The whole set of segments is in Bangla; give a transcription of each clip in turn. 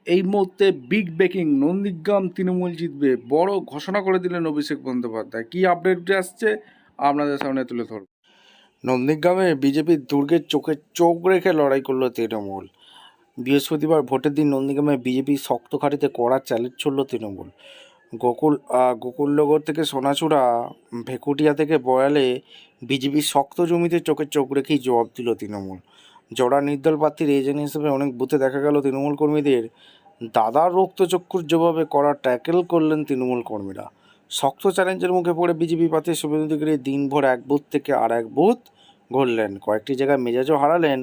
এই মুহূর্তে বিগ ব্রেকিং, নন্দীগ্রাম তৃণমূল জিতবে, বড় ঘোষণা করে দিলেন অভিষেক বন্দ্যোপাধ্যায়। কি আপডেট আসছে আপনাদের সামনে তুলে ধরব। নন্দীগ্রামে বিজেপির দুর্গের চোখে চোখ রেখে লড়াই করলো তৃণমূল। বৃহস্পতিবার ভোটের দিন নন্দীগ্রামে বিজেপি শক্ত ঘাঁটিতে কড়া চ্যালেঞ্জ ছুড়ল তৃণমূল। গোকুলনগর থেকে সোনাচূড়া, ভেকুটিয়া থেকে বয়ালে বিজেপির শক্ত জমিতে চোখের চোখ রেখেই জবাব দিল তৃণমূল। জোড়া নির্দল প্রার্থীর এজেন্ট হিসেবে অনেক বুথে দেখা গেল তৃণমূল কর্মীদের দাদার রক্তচক্ষুর জবাবে কড়া ট্যাকেল করলেন তৃণমূল কর্মীরা। শক্ত চ্যালেঞ্জের মুখে পড়ে বিজেপি প্রার্থী শুভেন্দু অধিকারী দিনভর এক বুথ থেকে আর এক বুথ ঘুরলেন। কয়েকটি জায়গায় মেজাজও হারালেন।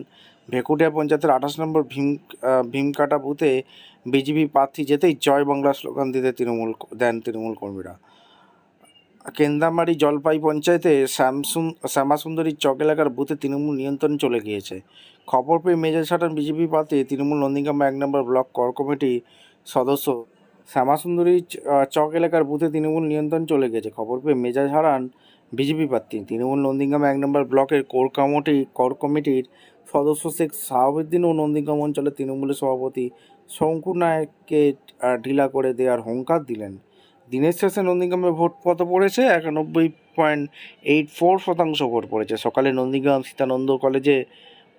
ভেকুটিয়া পঞ্চায়েতের 28 নম্বর ভীমকাটা বুথে বিজেপি প্রার্থী যেতেই জয় বাংলা স্লোগান দিতে তৃণমূল কর্মীরা। কেন্দামারি জলপাই পঞ্চায়েতে শ্যামাসুন্দরীর চক এলাকার বুথে তৃণমূল নিয়ন্ত্রণ চলে গিয়েছে। খবর পেয়ে মেজাজ হাঁটান বিজেপি প্রার্থী তৃণমূল নন্দীগ্রাম 1 নম্বর ব্লক কর কমিটির সদস্য। শ্যামাসুন্দরীর চক এলাকার বুথে তৃণমূল নিয়ন্ত্রণ চলে গেছে। খবর পেয়ে মেজাজ হারান বিজেপি প্রার্থী তৃণমূল নন্দীগ্রাম 1 নম্বর ব্লকের কর কমিটির সদস্য শেখ সাহাবুদ্দিন ও নন্দীগ্রাম অঞ্চলের তৃণমূলের সভাপতি শঙ্কু নায়ককে ঢিলা করে দেওয়ার হুঙ্কার দিলেন। দিনের শেষে নন্দীগ্রামে ভোট কত পড়েছে? 91.84% ভোট পড়েছে। সকালে নন্দীগ্রাম সীতানন্দ কলেজে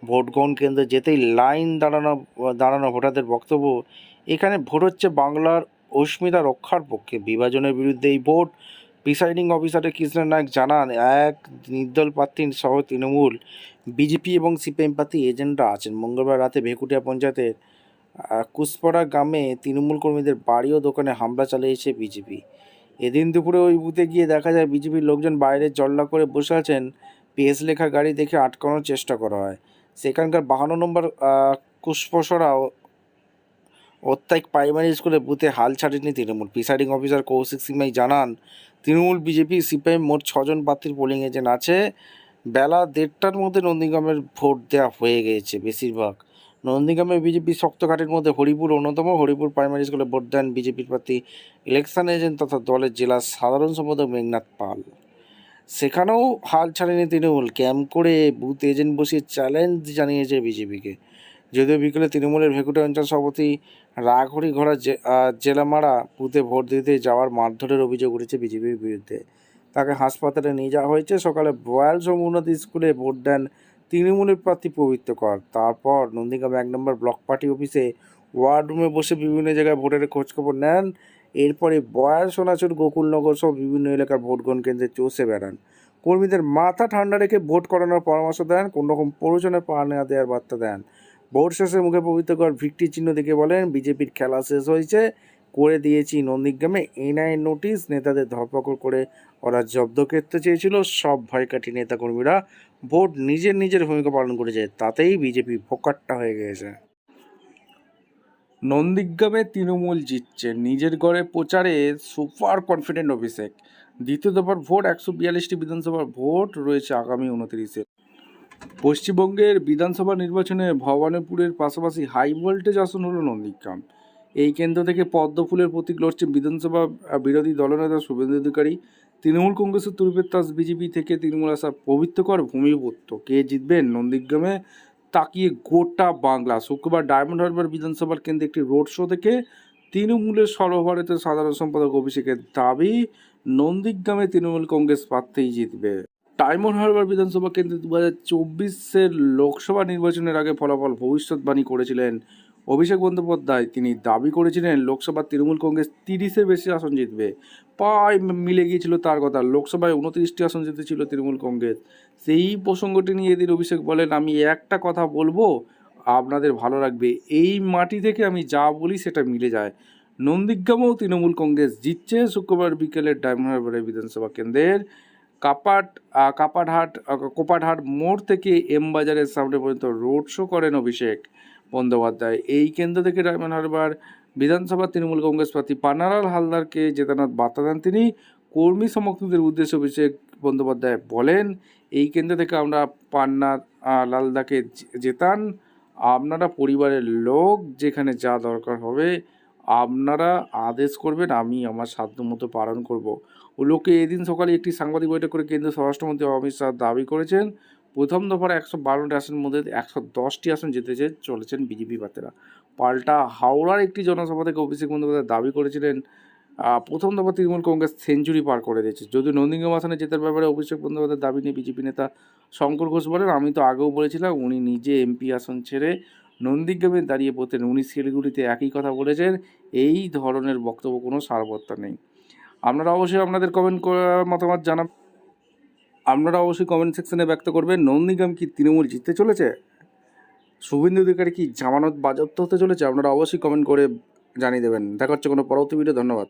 ভোট গ্রহণ কেন্দ্রে যেতেই লাইন দাঁড়ানো ভোটারদের বক্তব্য, এখানে ভোট হচ্ছে বাংলার অস্মিতা রক্ষার পক্ষে, বিভাজনের বিরুদ্ধে এই ভোট। প্রিসাইডিং অফিসার কৃষ্ণ নায়ক জানান, এক নির্দল প্রার্থী সহ তৃণমূল, বিজেপি এবং সিপিএম প্রার্থী এজেন্টরা আছেন। মঙ্গলবার রাতে ভেকুটিয়া পঞ্চায়েতের কুসপাড়া গ্রামে তৃণমূল কর্মীদের বাড়ি ও দোকানে হামলা চালিয়েছে বিজেপি। এদিন দুপুরে ওই বুথে গিয়ে দেখা যায় বিজেপির লোকজন বাইরে জল্লা করে বসে আছেন। পেজ লেখা গাড়ি দেখে আটকানোর চেষ্টা করা হয়। সেখানকার 52 নম্বর কুসপসরা অত্যায়িক প্রাইমারি স্কুলে বুথে হাল ছাড়েনি তৃণমূল। প্রিসাইডিং অফিসার কৌশিক সিংমাই জানান, তৃণমূল, বিজেপি, সিপিআইএম মোট 6 জন প্রার্থীর পোলিং এজেন্ট আছে। বেলা 1:30টার মধ্যে নন্দীগ্রামের ভোট দেওয়া হয়ে গিয়েছে বেশিরভাগ। নন্দীগ্রামে বিজেপি শক্ত ঘাটের মধ্যে হরিপুর অন্যতম। হরিপুর প্রাইমারি স্কুলে ভোট দেন বিজেপির প্রার্থী ইলেকশন এজেন্ট তথা দলের জেলা সাধারণ সম্পাদক মেঘনাথ পাল। সেখানেও হাল ছাড়েনি তৃণমূল। ক্যাম্প করে বুথ এজেন্ট বসিয়ে চ্যালেঞ্জ জানিয়েছে বিজেপিকে। যদিও বিকেলে তৃণমূলের ভেকুটিয়া অঞ্চল সভাপতি রাঘরি ঘোড়া জেলামারা বুথে ভোট দিতে যাওয়ার মারধরের অভিযোগ উঠেছে বিজেপির বিরুদ্ধে। তাকে হাসপাতালে নিয়ে যাওয়া হয়েছে। সকালে বয়াল সমুন্নতি স্কুলে ভোট দেন তৃণমূলের প্রার্থী পবিত্র কর। তারপর নন্দীগ্রাম 1 নম্বর ব্লক পার্টি অফিসে ওয়ার্ড রুমে বসে বিভিন্ন জায়গায় ভোটের খোঁজখবর নেন। এরপরে বয়াল, সোনাচুর, গোকুলনগর সহ বিভিন্ন এলাকার ভোট গ্রহণ কেন্দ্রে চষে বেড়ান। কর্মীদের মাথা ঠান্ডা রেখে ভোট করানোর পরামর্শ দেন, কোনোরকম প্ররোচনায় পা না দেওয়ার বার্তা দেন। ভোট শেষে মুখে পবিত্রকর ভিক্টি চিহ্ন দেখে বলেন, বিজেপির খেলা শেষ হয়েছে, করে দিয়েছি নন্দীগ্রামে এনআইএ নোটিশ। নেতাদের ধরপাকড় করে ওরা জব্দ করতে চেয়েছিল, সব ভয় কাটিয়ে নেতাকর্মীরা ভোট নিজের ভূমিকা পালন করেছে, তাতেই বিজেপি ভোকাট্টা হয়ে গিয়েছে। নন্দীগ্রামে তৃণমূল জিতছে, নিজের গড়ে প্রচারে সুপার কনফিডেন্ট অভিষেক। দ্বিতীয় দফার ভোট 142টি বিধানসভার ভোট রয়েছে আগামী 29-এ। পশ্চিমবঙ্গের বিধানসভা নির্বাচনে ভবানীপুরের পাশাপাশি হাই ভোল্টেজ আসন হলো নন্দীগ্রাম। এই কেন্দ্র থেকে পদ্ম ফুলের প্রতীক লড়ছেন বিধানসভা বিরোধী দলনেতা শুভেন্দু অধিকারী। তৃণমূল কংগ্রেসের তুরুপের তাস বিজেপি থেকে তৃণমূল আসা পবিত্রকর ভূমিপুত্র। কে জিতবেন নন্দীগ্রামে তাকিয়ে গোটা বাংলা। শুক্রবার ডায়মন্ড হারবার বিধানসভার কেন্দ্রে একটি রোড শো থেকে তৃণমূলের সর্বভারতীয় সাধারণ সম্পাদক অভিষেকের দাবি, নন্দীগ্রামে তৃণমূল কংগ্রেস প্রার্থীই জিতবে। ডায়মন্ড হারবার বিধানসভা কেন্দ্রে 2024-এর লোকসভা নির্বাচনের আগে ফলাফল ভবিষ্যৎবাণী করেছিলেন অভিষেক বন্দ্যোপাধ্যায়। তিনি দাবি করেছিলেন লোকসভার তৃণমূল কংগ্রেস 30-এর বেশি আসন জিতবে। প্রায় মিলে গিয়েছিল তার কথা। লোকসভায় 29টি আসন জিতেছিল তৃণমূল কংগ্রেস। সেই প্রসঙ্গটি নিয়ে এদিন অভিষেক বলেন, আমি একটা কথা বলবো, আপনাদের ভালো লাগবে, এই মাটি থেকে আমি যা বলি সেটা মিলে যায়। নন্দীগ্রামেও তৃণমূল কংগ্রেস জিতছে। শুক্রবার বিকেলে ডায়মন্ড হারবারের বিধানসভা কেন্দ্রের কোপাটহাট মোড় থেকে এম বাজারের সামনে পর্যন্ত রোড শো করেন অভিষেক বন্দ্যোপাধ্যায়। এই কেন্দ্র থেকে ডায়মন্ড হারবার বিধানসভা তৃণমূল কংগ্রেস প্রার্থী পান্নালাল হালদারকে জেতানোর বার্তা দেন তিনি। কর্মী সমর্থকদের উদ্দেশ্যে অভিষেক বন্দ্যোপাধ্যায় বলেন, এই কেন্দ্র থেকে আমরা পান্না লালদাকে জেতান। আপনারা পরিবারের লোক, যেখানে যা দরকার হবে আপনারা আদেশ করবেন, আমি আমার সাধ্যমতো পালন করব। লোকে এদিন সকালে একটি সাংবাদিক বৈঠক করে কেন্দ্রীয় স্বরাষ্ট্রমন্ত্রী অমিত শাহ দাবি করেছেন, প্রথম দফার 112টি আসনের মধ্যে 110টি আসন জিতে চলেছেন বিজেপি প্রার্থীরা। পাল্টা হাওড়ার একটি জনসভা থেকে অভিষেক বন্দ্যোপাধ্যায় দাবি করেছিলেন প্রথম দফা তৃণমূল কংগ্রেস সেঞ্চুরি পার করে দিয়েছে। যদিও নন্দীগ্রাম আসনে জেতার ব্যাপারে অভিষেক বন্দ্যোপাধ্যায়ের দাবি নিয়ে বিজেপি নেতা শঙ্কর ঘোষ বলেন, আমি তো আগেও বলেছিলাম উনি নিজে এমপি আসন ছেড়ে নন্দীগ্রামে দাঁড়িয়ে পড়তেন। উনি শিলিগুড়িতে একই কথা বলেছেন। এই ধরনের বক্তব্য কোনো সারবত্তা নেই। আপনারা অবশ্যই আপনাদের মতামত জানান। আপনারা অবশ্যই কমেন্ট সেকশনে ব্যক্ত করবেন, নন্দীগ্রাম কি তৃণমূল জিততে চলেছে? শুভেন্দু অধিকারী কি জামানত বাজেয়াপ্ত হতে চলেছে? আপনারা অবশ্যই কমেন্ট করে জানিয়ে দেবেন। দেখা হচ্ছে কোনো পরবর্তী ভিডিও। ধন্যবাদ।